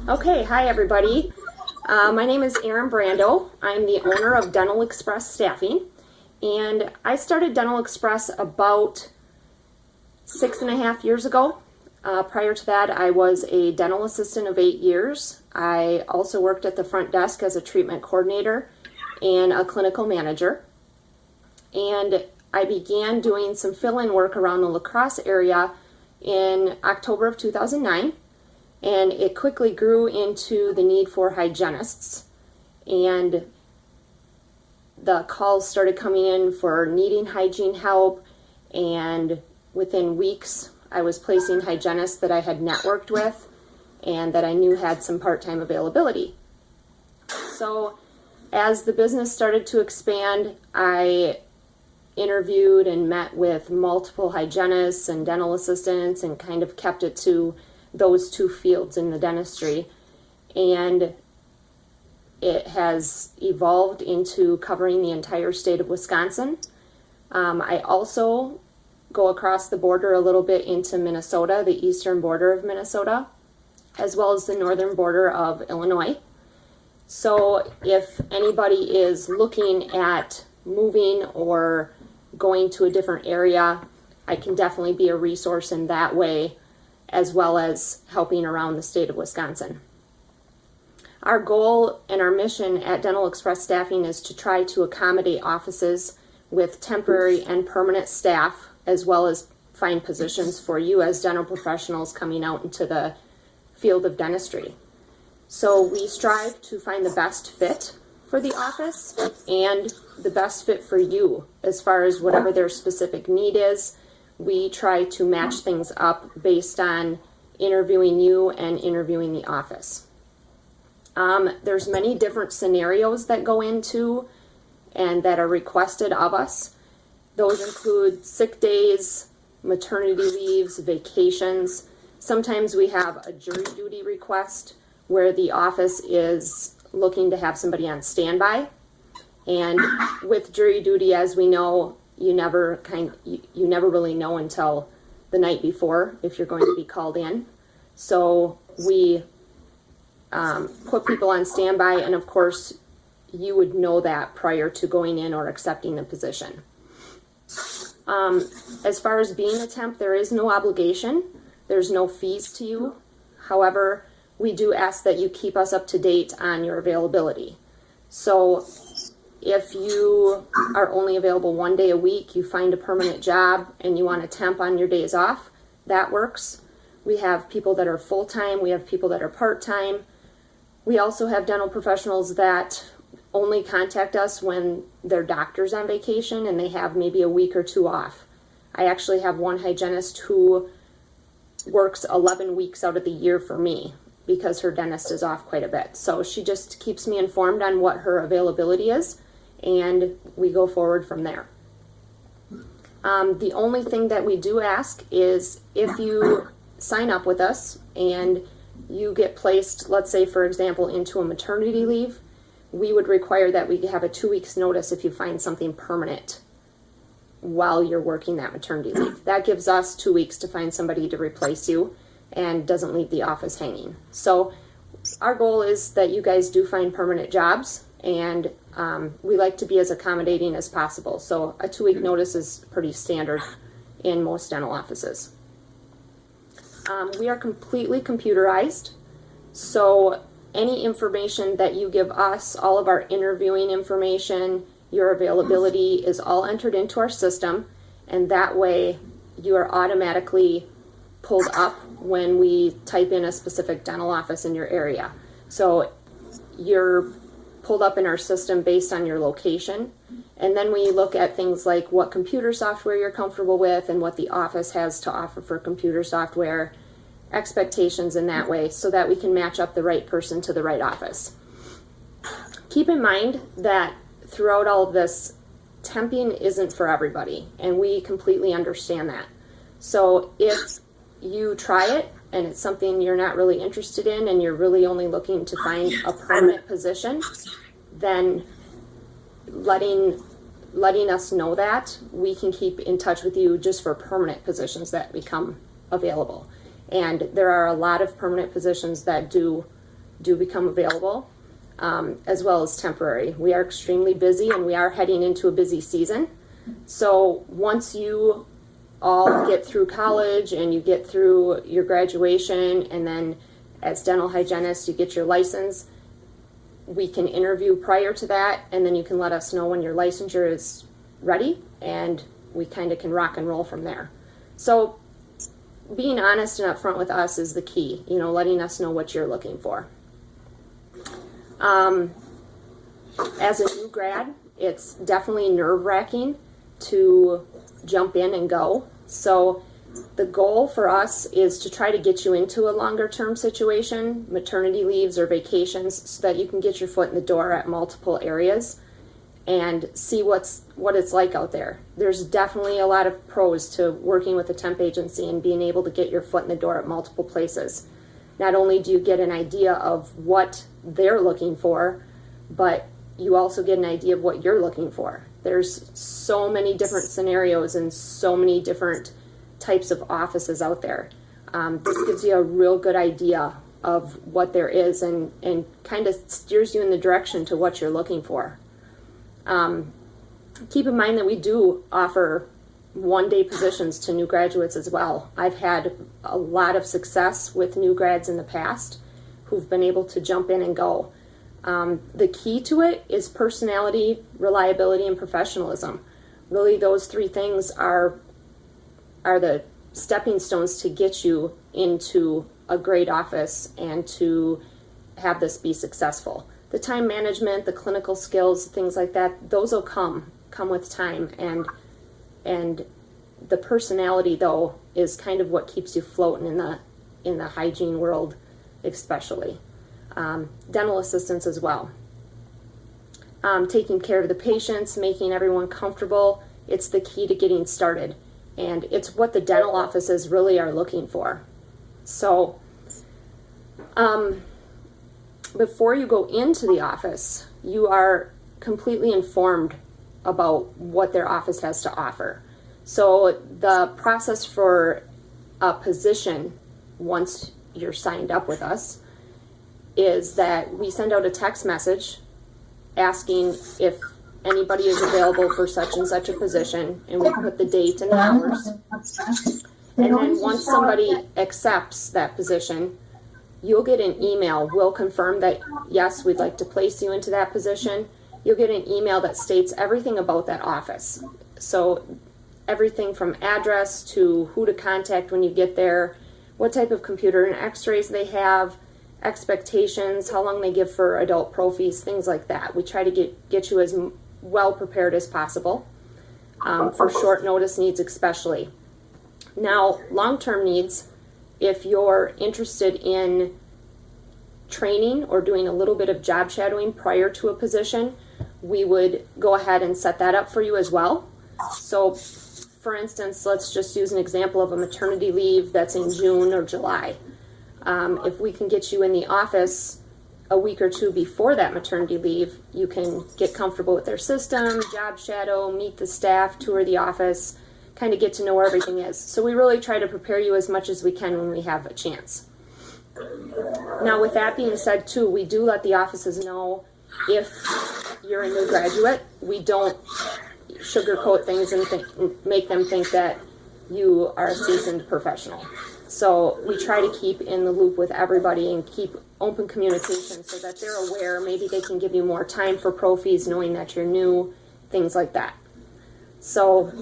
Okay, hi everybody. My name is Erin Brando. I'm the owner of Dental Express Staffing, and I started Dental Express about 6.5 years ago. Prior to that, I was a dental assistant of 8 years. I also worked at the front desk as a treatment coordinator and a clinical manager. And I began doing some fill-in work around the La Crosse area in October of 2009. And it quickly grew into the need for hygienists, and the calls started coming in for needing hygiene help, and within weeks I was placing hygienists that I had networked with and that I knew had some part-time availability. So as the business started to expand, I interviewed and met with multiple hygienists and dental assistants and kind of kept it to those two fields in the dentistry, and it has evolved into covering the entire state of Wisconsin. I also go across the border a little bit into Minnesota, the eastern border of Minnesota, as well as the northern border of Illinois. So if anybody is looking at moving or going to a different area, I can definitely be a resource in that way, as well as helping around the state of Wisconsin. Our goal and our mission at Dental Express Staffing is to try to accommodate offices with temporary and permanent staff, as well as find positions for you as dental professionals coming out into the field of dentistry. So we strive to find the best fit for the office and the best fit for you as far as whatever their specific need is. We try to match things up based on interviewing you and interviewing the office. There's many different scenarios that go into and that are requested of us. Those include sick days, maternity leaves, vacations. Sometimes we have a jury duty request where the office is looking to have somebody on standby. And with jury duty, as we know, you never really know until the night before if you're going to be called in. So we put people on standby, and of course you would know that prior to going in or accepting the position. As far as being a temp, there is no obligation. There's no fees to you. However, we do ask that you keep us up to date on your availability. So if you are only available 1 day a week, you find a permanent job and you want to temp on your days off, that works. We have people that are full-time, we have people that are part-time. We also have dental professionals that only contact us when their doctor's on vacation and they have maybe a week or two off. I actually have one hygienist who works 11 weeks out of the year for me because her dentist is off quite a bit. So she just keeps me informed on what her availability is, and we go forward from there. The only thing that we do ask is if you sign up with us and you get placed, let's say for example, into a maternity leave, we would require that we have a 2 weeks notice if you find something permanent while you're working that maternity leave. That gives us 2 weeks to find somebody to replace you and doesn't leave the office hanging. So our goal is that you guys do find permanent jobs, and we like to be as accommodating as possible. So a 2 week notice is pretty standard in most dental offices. We are completely computerized, so any information that you give us, all of our interviewing information, your availability is all entered into our system, and that way you are automatically pulled up when we type in a specific dental office in your area. So you're pulled up in our system based on your location, and then we look at things like what computer software you're comfortable with and what the office has to offer for computer software, expectations in that way, so that we can match up the right person to the right office. Keep in mind that throughout all of this, temping isn't for everybody, and we completely understand that. So if you try it and it's something you're not really interested in and you're really only looking to find a permanent position, then letting us know that, we can keep in touch with you just for permanent positions that become available. And there are a lot of permanent positions that do do become available, as well as temporary. We are extremely busy, and we are heading into a busy season. So once you all get through college and you get through your graduation, and then as dental hygienists you get your license, we can interview prior to that, and then you can let us know when your licensure is ready, and we kind of can rock and roll from there. So being honest and upfront with us is the key, letting us know what you're looking for. As a new grad, it's definitely nerve-wracking to jump in and go. So the goal for us is to try to get you into a longer term situation, maternity leaves or vacations, so that you can get your foot in the door at multiple areas and see what it's like out there. There's definitely a lot of pros to working with a temp agency and being able to get your foot in the door at multiple places. Not only do you get an idea of what they're looking for, but you also get an idea of what you're looking for. There's so many different scenarios and so many different types of offices out there. This gives you a real good idea of what there is, and kind of steers you in the direction to what you're looking for. Keep in mind that we do offer one-day positions to new graduates as well. I've had a lot of success with new grads in the past who've been able to jump in and go. The key to it is personality, reliability, and professionalism. Really, those three things are the stepping stones to get you into a great office and to have this be successful. The time management, the clinical skills, things like that, those will come with time, and the personality, though, is kind of what keeps you floating in the hygiene world, especially. Dental assistants as well. Taking care of the patients, making everyone comfortable, it's the key to getting started. And it's what the dental offices really are looking for. So, before you go into the office, you are completely informed about what their office has to offer. So the process for a position, once you're signed up with us, is that we send out a text message asking if anybody is available for such and such a position, and we put the date and the hours. And then once somebody accepts that position, you'll get an email. We'll confirm that, yes, we'd like to place you into that position. You'll get an email that states everything about that office. So everything from address to who to contact when you get there, what type of computer and x-rays they have, expectations, how long they give for adult prophies, things like that. We try to get you as well prepared as possible for short notice needs especially. Now, long-term needs, if you're interested in training or doing a little bit of job shadowing prior to a position, we would go ahead and set that up for you as well. So, for instance, let's just use an example of a maternity leave that's in June or July. If we can get you in the office a week or two before that maternity leave, you can get comfortable with their system, job shadow, meet the staff, tour the office, kind of get to know where everything is. So we really try to prepare you as much as we can when we have a chance. Now, with that being said, too, we do let the offices know if you're a new graduate. We don't sugarcoat things and make them think that you are a seasoned professional. So we try to keep in the loop with everybody and keep open communication so that they're aware. Maybe they can give you more time for prophies knowing that you're new, things like that. So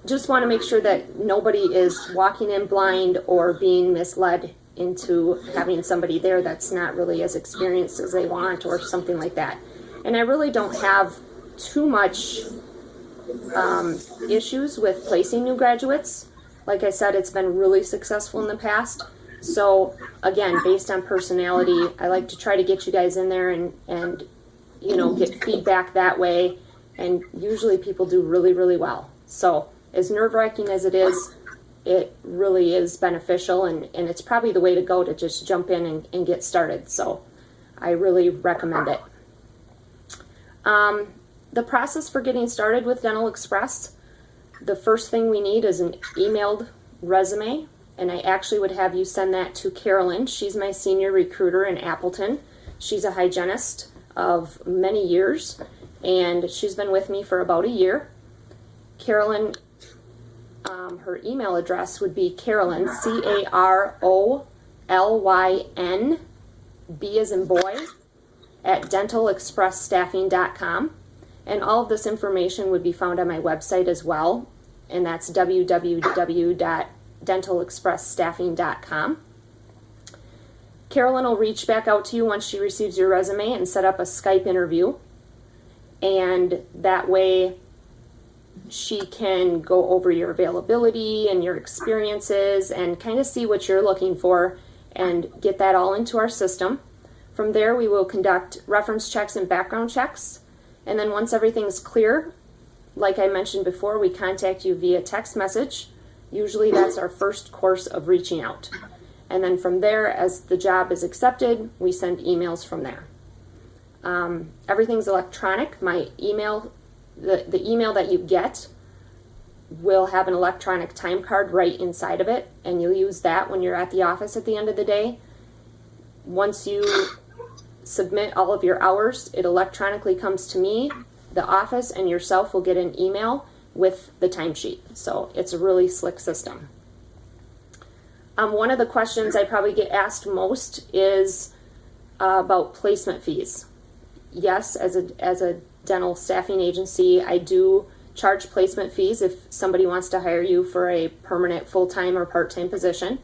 just want to make sure that nobody is walking in blind or being misled into having somebody there that's not really as experienced as they want or something like that. And I really don't have too much issues with placing new graduates. Like I said, it's been really successful in the past. So again, based on personality, I like to try to get you guys in there and get feedback that way. And usually people do really, really well. So as nerve-wracking as it is, it really is beneficial, and it's probably the way to go to just jump in and get started. So I really recommend it. The process for getting started with Dental Express, the first thing we need is an emailed resume and I actually would have you send that to Carolyn. She's my senior recruiter in Appleton. She's a hygienist of many years, and she's been with me for about a year. Carolyn, her email address would be Carolyn, Carolyn, B as in boy, at dentalexpressstaffing.com. And all of this information would be found on my website as well, and that's www.dentalexpressstaffing.com. Carolyn will reach back out to you once she receives your resume and set up a Skype interview. And that way she can go over your availability and your experiences and kind of see what you're looking for and get that all into our system. From there, we will conduct reference checks and background checks. And then once everything's clear, like I mentioned before, we contact you via text message. Usually that's our first course of reaching out. And then from there, as the job is accepted, we send emails from there. Everything's electronic. My email, the email that you get will have an electronic time card right inside of it, and you'll use that when you're at the office at the end of the day. Once you submit all of your hours, it electronically comes to me, the office, and yourself will get an email with the timesheet. So it's a really slick system. One of the questions I probably get asked most is about placement fees. Yes, as a dental staffing agency, I do charge placement fees if somebody wants to hire you for a permanent full-time or part-time position.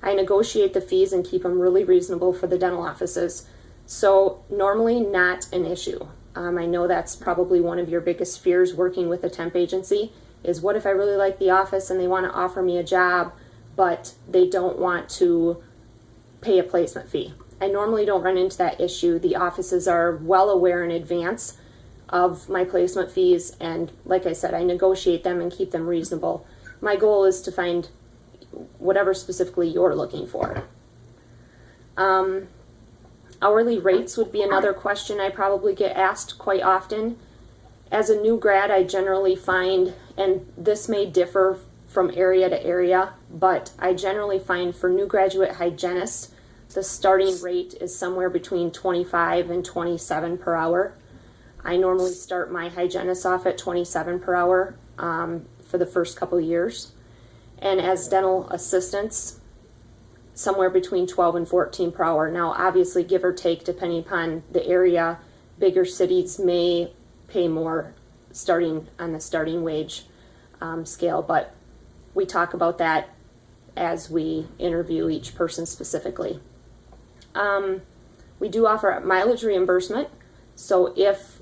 I negotiate the fees and keep them really reasonable for the dental offices. So normally not an issue. I know that's probably one of your biggest fears working with a temp agency is what if I really like the office and they want to offer me a job, but they don't want to pay a placement fee. I normally don't run into that issue. The offices are well aware in advance of my placement fees, and like I said, I negotiate them and keep them reasonable. My goal is to find whatever specifically you're looking for. Hourly rates would be another question I probably get asked quite often. As a new grad, I generally find, and this may differ from area to area, but I generally find for new graduate hygienists, the starting rate is somewhere between 25 and 27 per hour. I normally start my hygienists off at 27 per hour for the first couple of years. And as dental assistants, somewhere between 12 and 14 per hour. Now, obviously, give or take, depending upon the area, bigger cities may pay more starting on the starting wage scale, but we talk about that as we interview each person specifically. We do offer mileage reimbursement. So if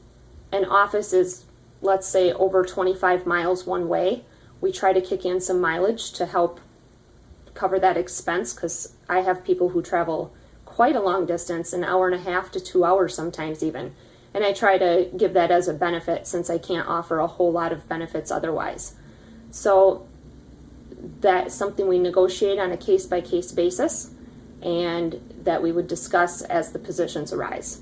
an office is, let's say, over 25 miles one way, we try to kick in some mileage to help cover that expense, because I have people who travel quite a long distance, an hour and a half to 2 hours sometimes even. And I try to give that as a benefit since I can't offer a whole lot of benefits otherwise. So that's something we negotiate on a case-by-case basis and that we would discuss as the positions arise.